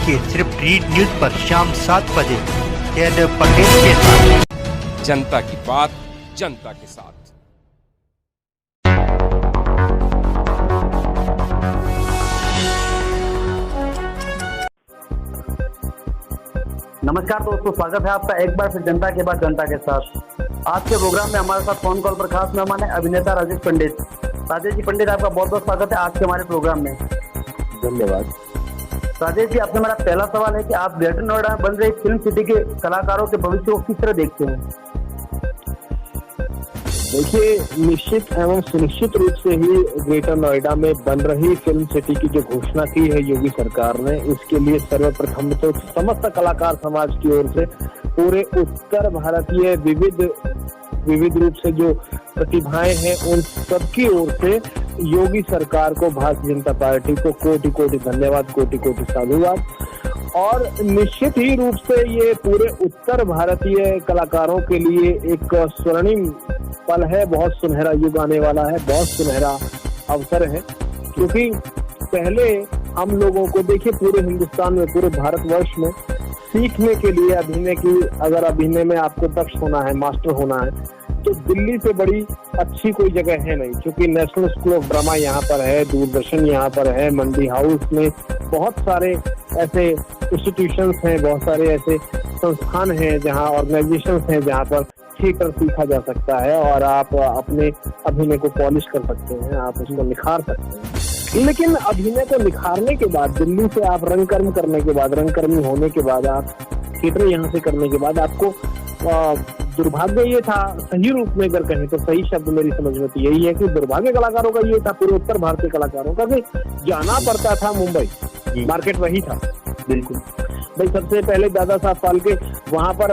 देखिए सिर्फ read news पर शाम 7 बजे पटेल के साथ। जनता की बात जनता के साथ। नमस्कार दोस्तों, स्वागत है आपका एक बार फिर जनता के बाद जनता के साथ। आज के प्रोग्राम में हमारे साथ फोन कॉल पर खास मेहमान है अभिनेता राजेश पंडित। राजेश जी पंडित, आपका बहुत बहुत स्वागत है आज के हमारे प्रोग्राम में। धन्यवाद। राजेश जी, आपसे मेरा पहला सवाल है कि आप ग्रेटर नोएडा में बन रही फिल्म सिटी के कलाकारों के भविष्य को किस तरह देखते हैं? देखिए, निश्चित एवं सुनिश्चित रूप से ही ग्रेटर नोएडा में बन रही फिल्म सिटी की जो घोषणा की है योगी सरकार ने, इसके लिए सर्वप्रथम तो समस्त कलाकार समाज की ओर से पूरे उत्तर भारतीय विविध रूप से जो प्रतिभाएं हैं उन सबकी ओर से योगी सरकार को, भारतीय जनता पार्टी को कोटि कोटि धन्यवाद, कोटि कोटि साधुवाद। और निश्चित ही रूप से ये पूरे उत्तर भारतीय कलाकारों के लिए एक स्वर्णिम पल है, बहुत सुनहरा युग आने वाला है, बहुत सुनहरा अवसर है। क्योंकि पहले हम लोगों को देखिए पूरे हिंदुस्तान में, पूरे भारतवर्ष में सीखने के लिए अभिनय की, अगर अभिनय में आपको दक्ष होना है, मास्टर होना है, तो दिल्ली से बड़ी अच्छी कोई जगह है नहीं। क्योंकि नेशनल स्कूल ऑफ ड्रामा यहाँ पर है, दूरदर्शन यहाँ पर है, मंडी हाउस में बहुत सारे ऐसे इंस्टीट्यूशंस हैं, बहुत सारे ऐसे संस्थान हैं जहाँ ऑर्गेनाइजेशंस हैं जहाँ पर थिएटर सीखा जा सकता है और आप अपने अभिनय को पॉलिश कर सकते हैं, आप उसको निखार सकते हैं। लेकिन अभिनय को निखारने के बाद, दिल्ली से आप रंगकर्म करने के बाद, रंगकर्मी होने के बाद, आप थिएटर यहाँ से करने के बाद, आपको दुर्भाग्य ये था, सही रूप में अगर कहें तो सही शब्द मेरी समझ में तो यही है कि दुर्भाग्य कलाकारों का ये था, पूरे उत्तर भारतीय कलाकारों का, कि जाना पड़ता था मुंबई, मार्केट वही था। बिल्कुल भाई, सबसे पहले दादा साहब फाल्के वहां पर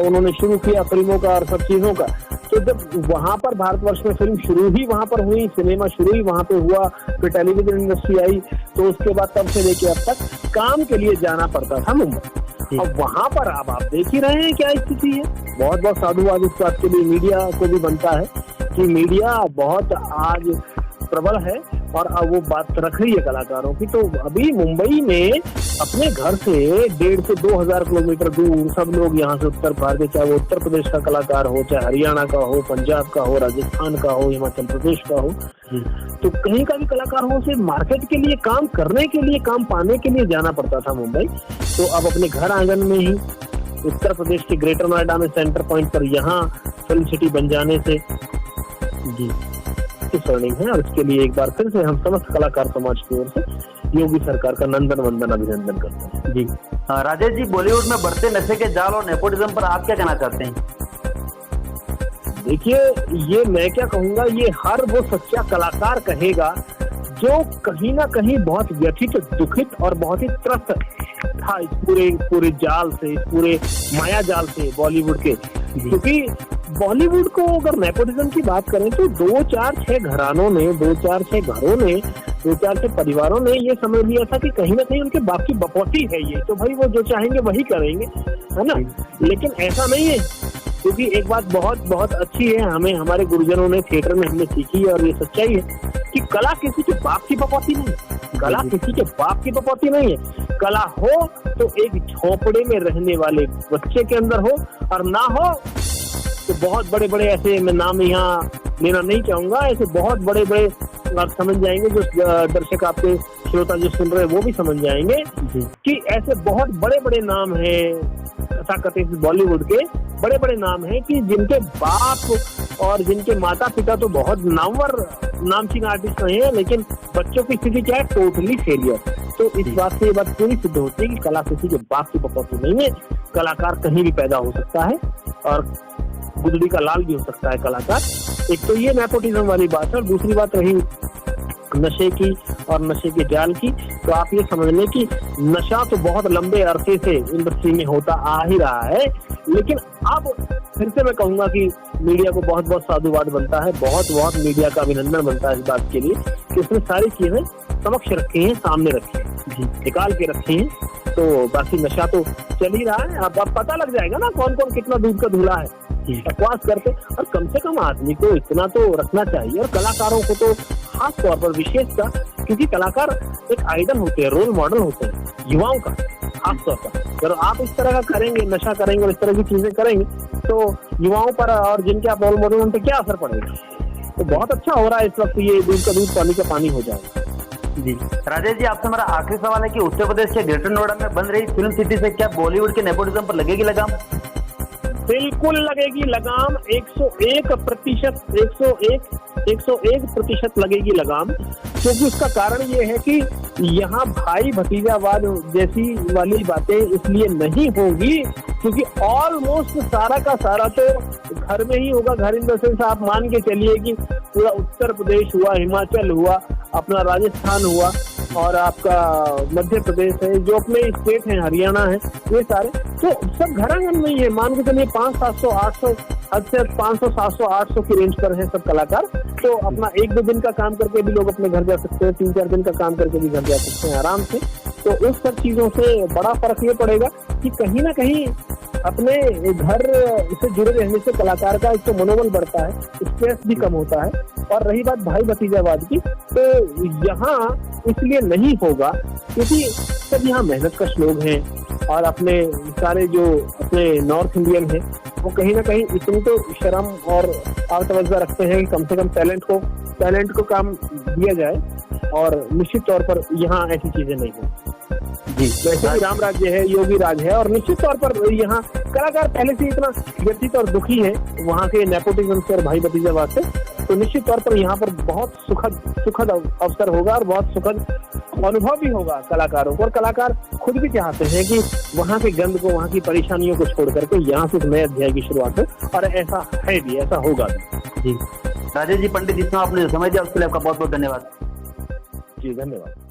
उन्होंने शुरू किया फिल्मों का और सब चीजों का। तो जब वहां पर भारतवर्ष में फिल्म शुरू ही वहां पर हुई, सिनेमा शुरू ही वहां पे हुआ, फिर टेलीविजन इंडस्ट्री आई, तो उसके बाद तब से लेके अब तक काम के लिए जाना पड़ता था मुंबई। अब वहां पर अब आप देख ही रहे हैं क्या स्थिति है। बहुत बहुत साधुवाद इस बात के लिए मीडिया को भी बनता है कि मीडिया बहुत आज प्रबल है और अब वो बात रख रही है कलाकारों की। तो अभी मुंबई में अपने घर से 1,500 से 2,000 किलोमीटर दूर सब लोग यहाँ से उत्तर भारत, चाहे वो उत्तर प्रदेश का कलाकार हो, चाहे हरियाणा का हो, पंजाब का हो, राजस्थान का हो, हिमाचल प्रदेश का हो, तो कहीं का भी कलाकार हो, उसे मार्केट के लिए, काम करने के लिए, काम पाने के लिए जाना पड़ता था मुंबई। तो अब अपने घर आंगन में ही उत्तर प्रदेश के ग्रेटर नोएडा में सेंटर पॉइंट पर यहाँ फिल्म सिटी बन जाने से जी स्वर्णिम है। और इसके लिए एक बार फिर से हम समस्त कलाकार समाज की ओर से योगी सरकार का नंदन वंदन अभिनंदन करते हैं। जी राजेश जी, बॉलीवुड में बढ़ते नशे के जाल और नेपोटिज्म पर आप क्या कहना चाहते हैं? देखिए, ये मैं क्या कहूँगा, ये हर वो सच्चा कलाकार कहेगा जो कहीं ना कहीं बहुत व्यथित, दुखित और बहुत ही त्रस्त था इस पूरे जाल से, इस पूरे माया जाल से बॉलीवुड के। क्योंकि बॉलीवुड को अगर नेपोटिज्म की बात करें तो 2-4-6 घरानों ने, 2-4-6 घरों ने, 2-4-6 परिवारों ने ये समझ लिया था कि कहीं ना कहीं उनके बाप की बपौती है ये, तो भाई वो जो चाहेंगे वही करेंगे, है ना। लेकिन ऐसा नहीं है, क्योंकि एक बात बहुत बहुत अच्छी है, हमें हमारे गुरुजनों ने थिएटर में हमने सीखी है और ये सच्चाई है कि कला किसी के बाप की बपौती नहीं है। कला किसी के बाप की बपौती नहीं है। कला हो तो एक झोपड़े में रहने वाले बच्चे के अंदर हो, और ना हो तो बहुत बड़े बड़े, ऐसे मैं नाम यहाँ लेना नहीं चाहूंगा, ऐसे बहुत बड़े बड़े आप समझ जाएंगे, जो दर्शक आपके श्रोता जो सुन रहे हैं वो भी समझ जाएंगे कि ऐसे बहुत बड़े बड़े नाम हैं बॉलीवुड के, बड़े बड़े नाम हैं कि जिनके बाप और जिनके माता पिता तो बहुत नामवर नामचीन आर्टिस्ट रहे हैं, लेकिन बच्चों की स्थिति क्या है, टोटली फेलियर। तो इस बात से ये बात पूरी सिद्ध होती है कि कला किसी के बाप की बपौती नहीं है। कलाकार कहीं भी पैदा हो सकता है और गुदड़ी का लाल भी हो सकता है कलाकार। एक तो ये नेपोटिज्म वाली बात है, और दूसरी बात रही नशे की और नशे के जाल की, तो आप ये समझ लें कि नशा तो बहुत लंबे अरसे से इंडस्ट्री में होता आ ही रहा है। लेकिन अब फिर से मैं कहूंगा कि मीडिया को बहुत बहुत साधुवाद बनता है, बहुत बहुत मीडिया का अभिनंदन बनता है इस बात के लिए कि उसने सारी चीजें समक्ष रखी हैं, सामने रखी हैं, निकाल के रखी हैं। तो बाकी नशा तो चल ही रहा है। अब पता लग जाएगा ना कौन कौन कितना दूध का धुला है, बकवास करते। और कम से कम आदमी को इतना तो रखना चाहिए, और कलाकारों को तो खास तौर पर विशेषता, क्योंकि कलाकार एक आइडल होते हैं, रोल मॉडल होते हैं युवाओं का। खासतौर पर अगर आप इस तरह का करेंगे, नशा करेंगे और इस तरह की चीजें करेंगे तो युवाओं पर और जिनके आप रोल मॉडल उन पर क्या असर पड़ेगा। तो बहुत अच्छा हो रहा है इस वक्त, ये दूध का दूध पानी का पानी हो जाएगा। जी राजेश जी, आपसे हमारा आखिरी सवाल है कि उत्तर प्रदेश के ग्रेटर नोएडा में बन रही फिल्म सिटी से क्या बॉलीवुड के नेपोटिज्म पर लगेगी लगाम? बिल्कुल लगेगी लगाम, 101% लगेगी लगाम। क्योंकि उसका कारण ये है कि यहाँ भाई भतीजावाद जैसी वाली बातें इसलिए नहीं होंगी क्योंकि ऑलमोस्ट सारा का सारा तो घर में ही होगा। घर इन द सेंस आप मान के चलिए कि पूरा उत्तर प्रदेश हुआ, हिमाचल हुआ, अपना राजस्थान हुआ और आपका मध्य प्रदेश है, जो अपने स्टेट हैं, हरियाणा है, ये सारे तो सब घरांगन में ही है। मान के चलिए 500-700 800 हद से 500 700 800 की रेंज पर है सब कलाकार। तो अपना 1-2 दिन का काम करके भी लोग अपने घर जा सकते हैं, 3-4 दिन का काम करके भी घर जा सकते हैं आराम से। तो उस सब चीजों से बड़ा फर्क ये पड़ेगा कि कहीं ना कहीं अपने घर से जुड़े रहने से कलाकार का एक तो मनोबल बढ़ता है, स्ट्रेस भी कम होता है। और रही बात भाई भतीजावाद की, तो यहाँ इसलिए नहीं होगा क्योंकि सब यहाँ मेहनतकश लोग हैं और अपने सारे जो अपने नॉर्थ इंडियन हैं वो कहीं ना कहीं इतनी तो शर्म और तवज्जो रखते हैं कि कम से कम टैलेंट को काम दिया जाए और निश्चित तौर पर यहाँ ऐसी चीजें नहीं हैं। जी वैसे भी राम राज्य है, योगी राज है और निश्चित तौर पर यहाँ कलाकार पहले से इतना व्यथित और दुखी है वहाँ के नेपोटिज्म से और भाई भतीजावाद से। तो निश्चित तौर पर यहाँ पर बहुत सुखद अवसर होगा और बहुत सुखद अनुभव भी होगा कलाकारों को। और कलाकार खुद भी चाहते हैं कि वहाँ के गंद को, वहाँ की परेशानियों को छोड़ करके यहाँ से एक नए अध्याय की शुरुआत हो और ऐसा है भी, ऐसा होगा भी। जी राजेश जी पंडित, जितना आपने समय दिया उसके लिए आपका बहुत बहुत धन्यवाद। जी धन्यवाद।